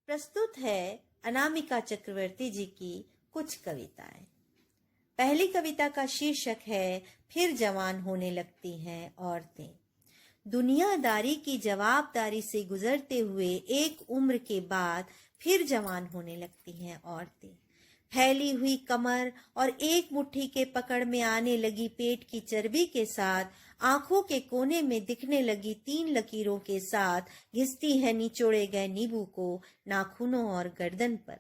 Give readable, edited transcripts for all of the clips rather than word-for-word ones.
प्रस्तुत है अनामिका चक्रवर्ती जी की कुछ कविताएं। पहली कविता का शीर्षक है फिर जवान होने लगती हैं औरतें। दुनियादारी की जवाबदारी से गुजरते हुए एक उम्र के बाद फिर जवान होने लगती हैं औरतें। फैली हुई कमर और एक मुट्ठी के पकड़ में आने लगी पेट की चर्बी के साथ, आंखों के कोने में दिखने लगी 3 लकीरों के साथ घिसती है निचोड़े गए नींबू को नाखूनों और गर्दन पर।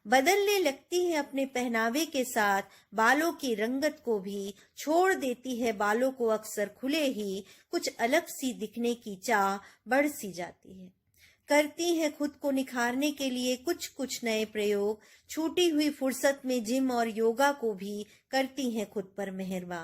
बदलने लगती है अपने पहनावे के साथ, बालों की रंगत को भी छोड़ देती है बालों को अक्सर खुले ही, कुछ अलग सी दिखने की चाह बढ़ सी जाती है। करती है खुद को निखारने के लिए कुछ कुछ नए प्रयोग, छूटी हुई फुर्सत में जिम और योगा को भी करती हैं खुद पर मेहरबा।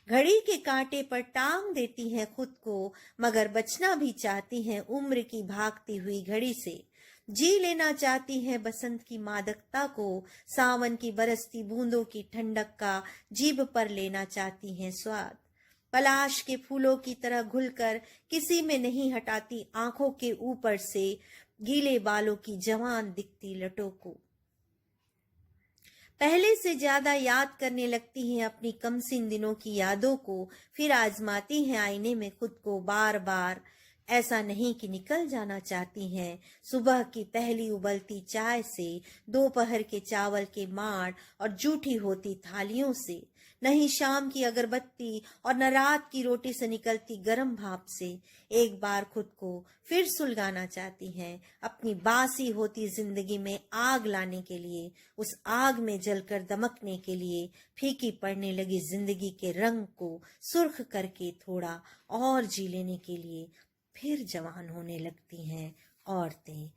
घड़ी के कांटे पर टांग देती हैं खुद को, मगर बचना भी चाहती हैं उम्र की भागती हुई घड़ी से। जी लेना चाहती हैं बसंत की मादकता को, सावन की बरसती बूंदों की ठंडक का जीभ पर लेना चाहती हैं स्वाद। पलाश के फूलों की तरह घुलकर किसी में नहीं हटाती आंखों के ऊपर से गीले बालों की जवान दिखती लटों को। पहले से ज्यादा याद करने लगती हैं अपनी कमसिन दिनों की यादों को, फिर आजमाती हैं आईने में खुद को बार बार। ऐसा नहीं कि निकल जाना चाहती हैं सुबह की पहली उबलती चाय से, दोपहर के चावल के माड़ और जूठी होती थालियों से, नहीं शाम की अगरबत्ती और न रात की रोटी से निकलती गर्म भाप से। एक बार खुद को फिर सुलगाना चाहती हैं अपनी बासी होती जिंदगी में आग लाने के लिए, उस आग में जलकर दमकने के लिए, फीकी पड़ने लगी जिंदगी के रंग को सुर्ख करके थोड़ा और जी लेने के लिए। फिर जवान होने लगती हैं औरतें,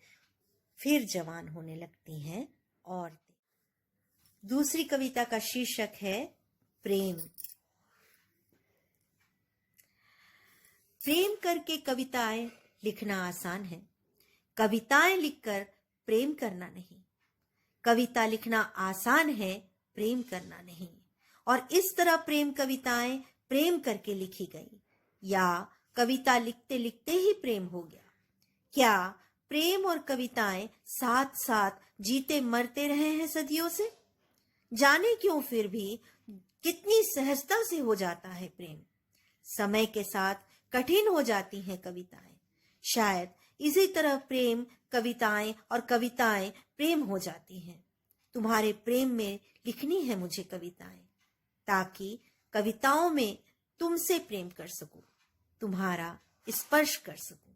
फिर जवान होने लगती हैं औरतें। दूसरी कविता का शीर्षक है प्रेम। प्रेम करके कविताएं लिखना आसान है, कविताएं लिखकर प्रेम करना नहीं। कविता लिखना आसान है, प्रेम करना नहीं। और इस तरह प्रेम कविताएं प्रेम करके लिखी गई, या कविता लिखते लिखते ही प्रेम हो गया। क्या प्रेम और कविताएं साथ साथ जीते मरते रहे हैं सदियों से? जाने क्यों फिर भी कितनी सहजता से हो जाता है प्रेम। समय के साथ कठिन हो जाती हैं कविताएं। शायद इसी तरह प्रेम कविताएं और कविताएं प्रेम हो जाती हैं। तुम्हारे प्रेम में लिखनी है मुझे कविताएं, ताकि कविताओं में तुमसे प्रेम कर सकूं, तुम्हारा स्पर्श कर सकूं,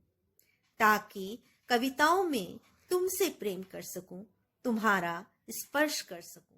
ताकि कविताओं में तुमसे प्रेम कर सकूं, तुम्हारा स्पर्श कर सकूं।